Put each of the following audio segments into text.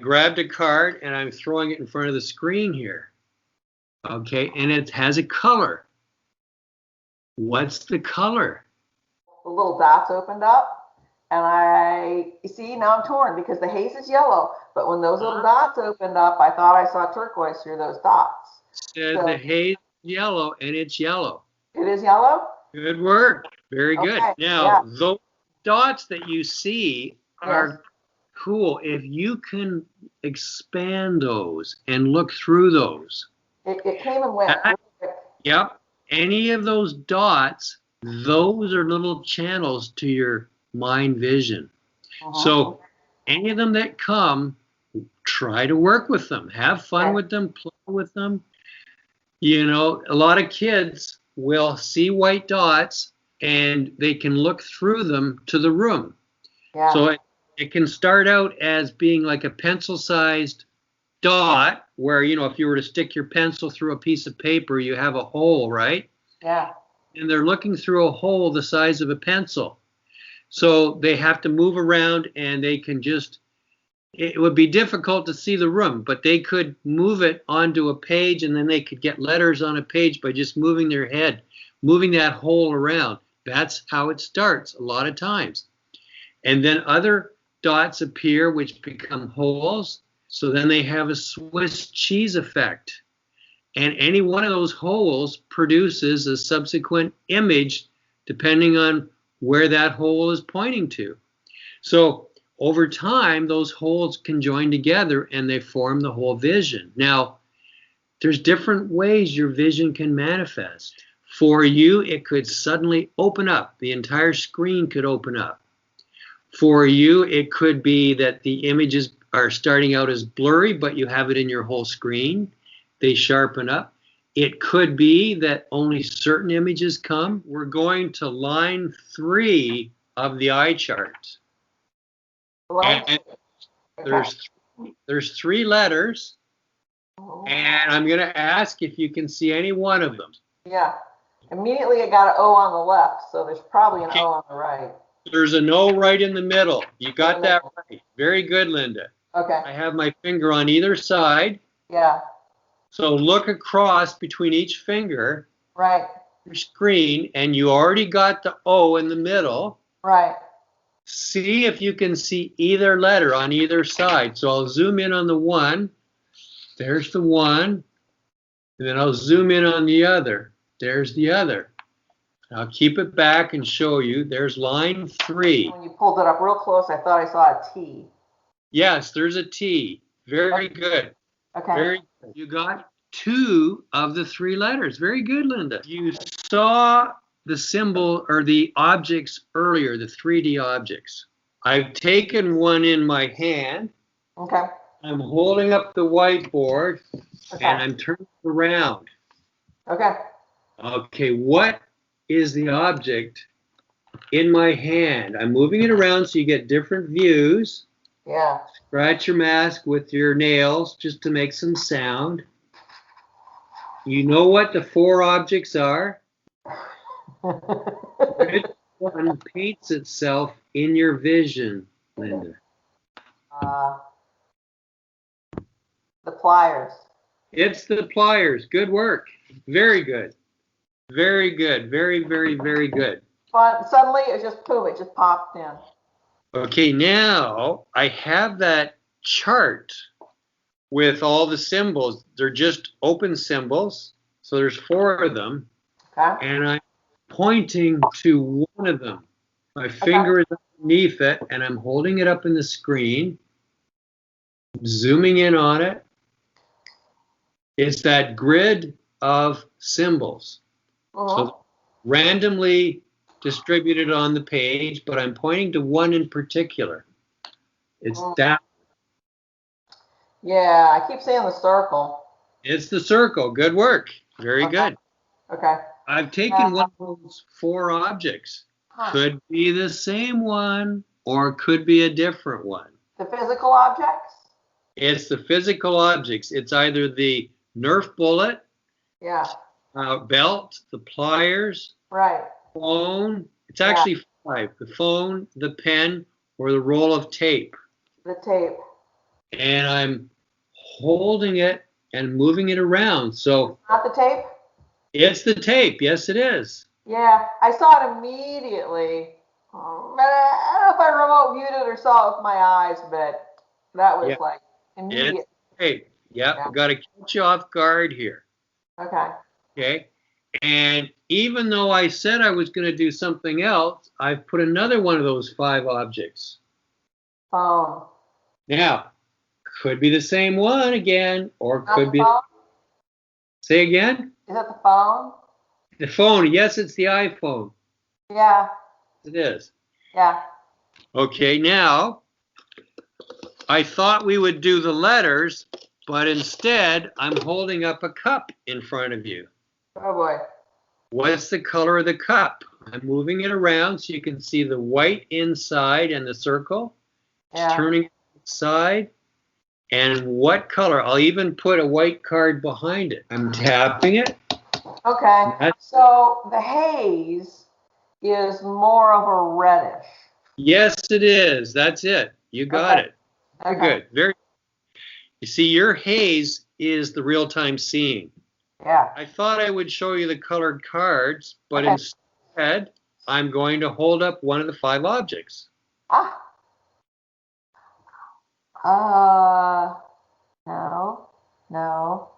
grabbed a card and I'm throwing it in front of the screen here. Okay, and it has a color. What's the color? The little dots opened up, and you see, now I'm torn because the haze is yellow, but when those little dots opened up, I thought I saw turquoise through those dots. Said So the haze is yellow, and it's yellow. it is yellow? Good work. Very good. Okay, Now, yeah. those dots that you see are cool. If you can expand those and look through those. It came and went. Yep. Any of those dots, those are little channels to your mind vision. So any of them that come, try to work with them. Have fun with them. Play with them. You know, a lot of kids will see white dots and they can look through them to the room. Yeah. So it can start out as being like a pencil-sized dot where, you know, if you were to stick your pencil through a piece of paper, you have a hole, right? Yeah. And they're looking through a hole the size of a pencil. So they have to move around and they can just, it would be difficult to see the room, but they could move it onto a page and then they could get letters on a page by just moving their head, moving that hole around. That's how it starts a lot of times. And then other dots appear which become holes. So then they have a Swiss cheese effect. And any one of those holes produces a subsequent image depending on where that hole is pointing to. So over time, those holes can join together and they form the whole vision. Now, there's different ways your vision can manifest. For you, it could suddenly open up. The entire screen could open up. For you, it could be that the images are starting out as blurry, but you have it in your whole screen. They sharpen up. It could be that only certain images come. We're going to line 3 of the eye chart. And there's 3 letters, and I'm going to ask if you can see any one of them. Yeah. Immediately I got an O on the left, so there's probably an O on the right. There's an O right in the middle. You got that right. Very good, Linda. Okay. I have my finger on either side. Yeah. So look across between each finger. Right. Your screen, and you already got the O in the middle. Right. See if you can see either letter on either side. So I'll zoom in on the one. There's the one. And then I'll zoom in on the other. There's the other. I'll keep it back and show you. There's line 3. When you pulled it up real close, I thought I saw a T. Yes, there's a T. Very good. Okay. Very good. You got 2 of the 3 letters. Very good, Linda. You saw the symbol or the objects earlier, the 3D objects. I've taken one in my hand. Okay. I'm holding up the whiteboard and I'm turning it around. Okay. Okay, what is the object in my hand? I'm moving it around so you get different views. Yeah. Scratch your mask with your nails just to make some sound. You know what the 4 objects are? Which one paints itself in your vision, Linda? The pliers. It's the pliers. Good work. Very good. Very good. Very, very, very good. But suddenly it just popped in. Okay, now I have that chart with all the symbols. They're just open symbols. So there's 4 of them. Okay. And I'm pointing to one of them. My finger is underneath it, and I'm holding it up in the screen, zooming in on it. It's that grid of symbols. So randomly distributed on the page, but I'm pointing to one in particular. It's that. Yeah, I keep saying the circle. It's the circle. Good work. Very good. Okay. I've taken one of those 4 objects. Could be the same one or could be a different one. The physical objects? It's the physical objects. It's either the Nerf bullet, belt, the pliers, phone. It's actually 5. The phone, the pen, or the roll of tape. The tape. and I'm holding it and moving it around. So Not the tape? it's the tape. Yes, it is. Yeah, I saw it immediately. But I don't know if I remote viewed it or saw it with my eyes, but that was Yeah, like it's immediate. tape. Yep, Yeah. got to catch you off guard here. Okay. Okay. And even though I said I was going to do something else, I've put another one of those 5 objects. Phone. Now, could be the same one again, or Not could the be. phone? Say again? Is that the phone? The phone. Yes, it's the iPhone. Yeah. It is. Yeah. Okay, now I thought we would do the letters, but instead I'm holding up a cup in front of you. Oh boy. What's the color of the cup? I'm moving it around so you can see the white inside and the circle. Yeah. Turning it inside. And what color? I'll even put a white card behind it. I'm tapping it. Okay. So the haze is more of a reddish. Yes, it is. That's it. You got it. Very good. Very. You see, your haze is the real-time seeing. Yeah. I thought I would show you the colored cards, but instead, I'm going to hold up one of the 5 objects. Ah. No. No.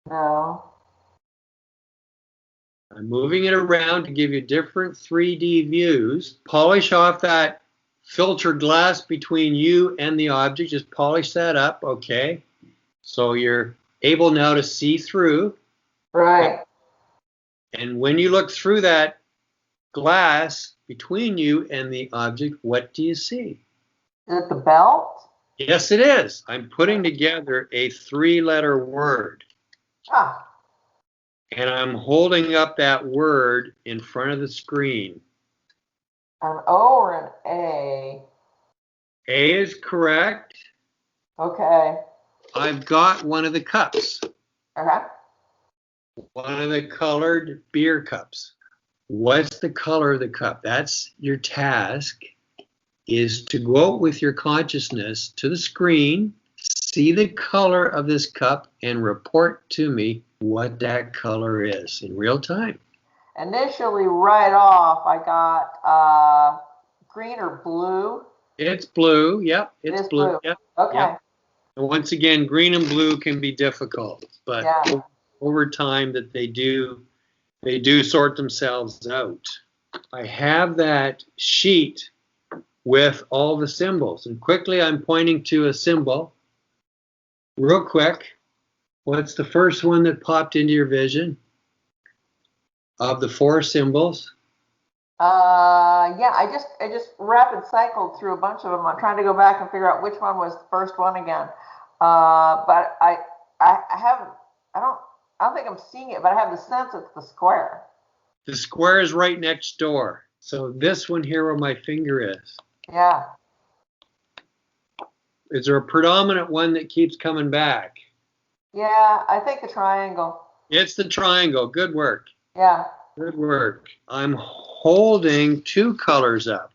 No. I'm moving it around to give you different 3D views. Polish off that filtered glass between you and the object. Just polish that up, okay? So you're able now to see through. Right. And when you look through that glass between you and the object, what do you see? Is it the belt? Yes, it is. I'm putting together a 3-letter word. Ah. And I'm holding up that word in front of the screen. An O or an A? A is correct. Okay. I've got one of the cups. Okay. One of the colored beer cups. What's the color of the cup? That's your task, is to go out with your consciousness to the screen, see the color of this cup, and report to me what that color is in real time. Initially, right off, I got green or blue. It's blue. Yep, it's It is blue. blue. Yep. Okay. Yep. And once again, green and blue can be difficult, but Yeah. over time that they do sort themselves out. I have that sheet with all the symbols, and quickly I'm pointing to a symbol. Real quick, what's the first one that popped into your vision of the 4 symbols? Yeah, I just rapid cycled through a bunch of them. I'm trying to go back and figure out which one was the first one again. But I haven't, I don't think I'm seeing it, but I have the sense it's the square. The square is right next door. So this one here where my finger is. Yeah. Is there a predominant one that keeps coming back? Yeah, I think the triangle. It's the triangle. Good work. Yeah. Good work. I'm holding 2 colors up.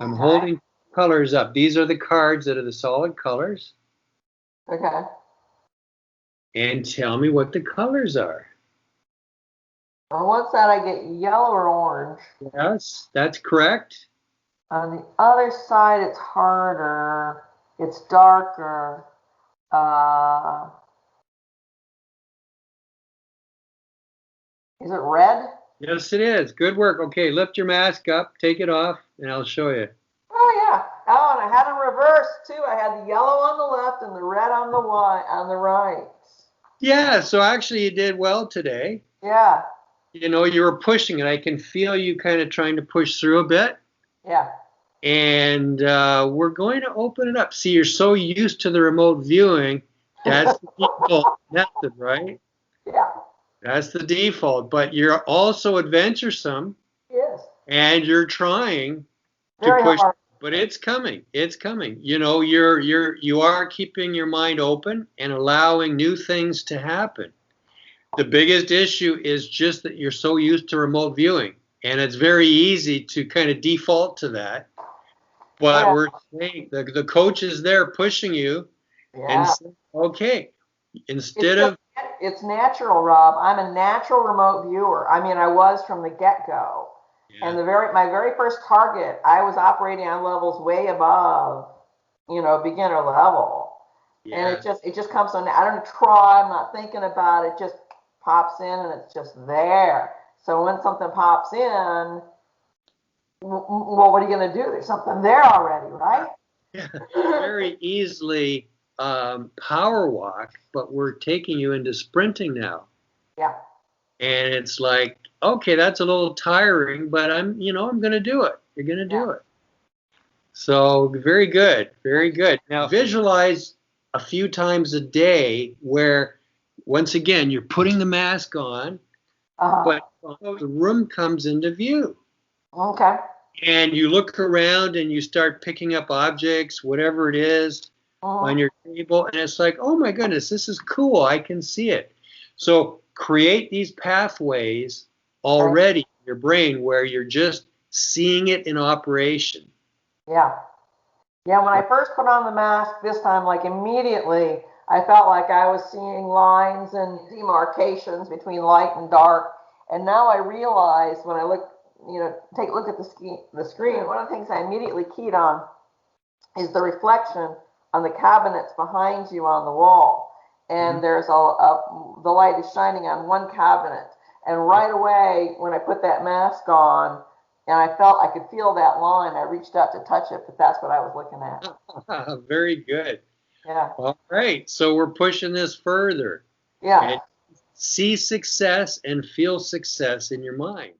I'm holding colors up. These are the cards that are the solid colors. Okay. And tell me what the colors are. On one side, I get yellow or orange. Yes, that's correct. On the other side, it's harder. It's darker. Is it red? Yes, it is. Good work. Okay, lift your mask up, take it off, and I'll show you. Oh yeah. Oh, and I had them reversed too. I had the yellow on the left and the red on the right. Yeah, so actually you did well today. Yeah. You know, you were pushing it. I can feel you kind of trying to push through a bit. Yeah. And we're going to open it up. See, you're so used to the remote viewing. That's the default method, right? Yeah. That's the default. But you're also adventuresome. Yes. And you're trying to Very push. hard. But it's coming. It's coming. You know, you are keeping your mind open and allowing new things to happen. The biggest issue is just that you're so used to remote viewing, and it's very easy to kind of default to that. But Yeah. we're saying the coach is there pushing you and Yeah. saying, okay, It's instead just, of, it's natural, Rob. I'm a natural remote viewer. I mean, I was from the get-go. And yeah, my very first target, I was operating on levels way above, beginner level. And yeah, it just comes on. I don't try. I'm not thinking about it. It just pops in and it's just there. So when something pops in, well, what are you going to do? There's something there already, right? yeah, very easily power walk, but we're taking you into sprinting now. Yeah. And it's like, okay, that's a little tiring, but I'm going to do it. You're going to Yeah. do it. So very good, very good. Now visualize a few times a day where, once again, you're putting the mask on, Uh-huh. but the room comes into view. Okay. And you look around and you start picking up objects, whatever it is, on Uh-huh. your table, and it's like, oh my goodness, this is cool. I can see it. So create these pathways Right. already in your brain where you're just seeing it in operation. Yeah. Yeah, when I first put on the mask this time, like immediately, I felt like I was seeing lines and demarcations between light and dark. And now I realize when I look, take a look at the screen, one of the things I immediately keyed on is the reflection on the cabinets behind you on the wall. And there's the light is shining on one cabinet. And right away, when I put that mask on, and I could feel that line, I reached out to touch it, but that's what I was looking at. Very good. Yeah. All right. So we're pushing this further. Yeah. And see success and feel success in your mind.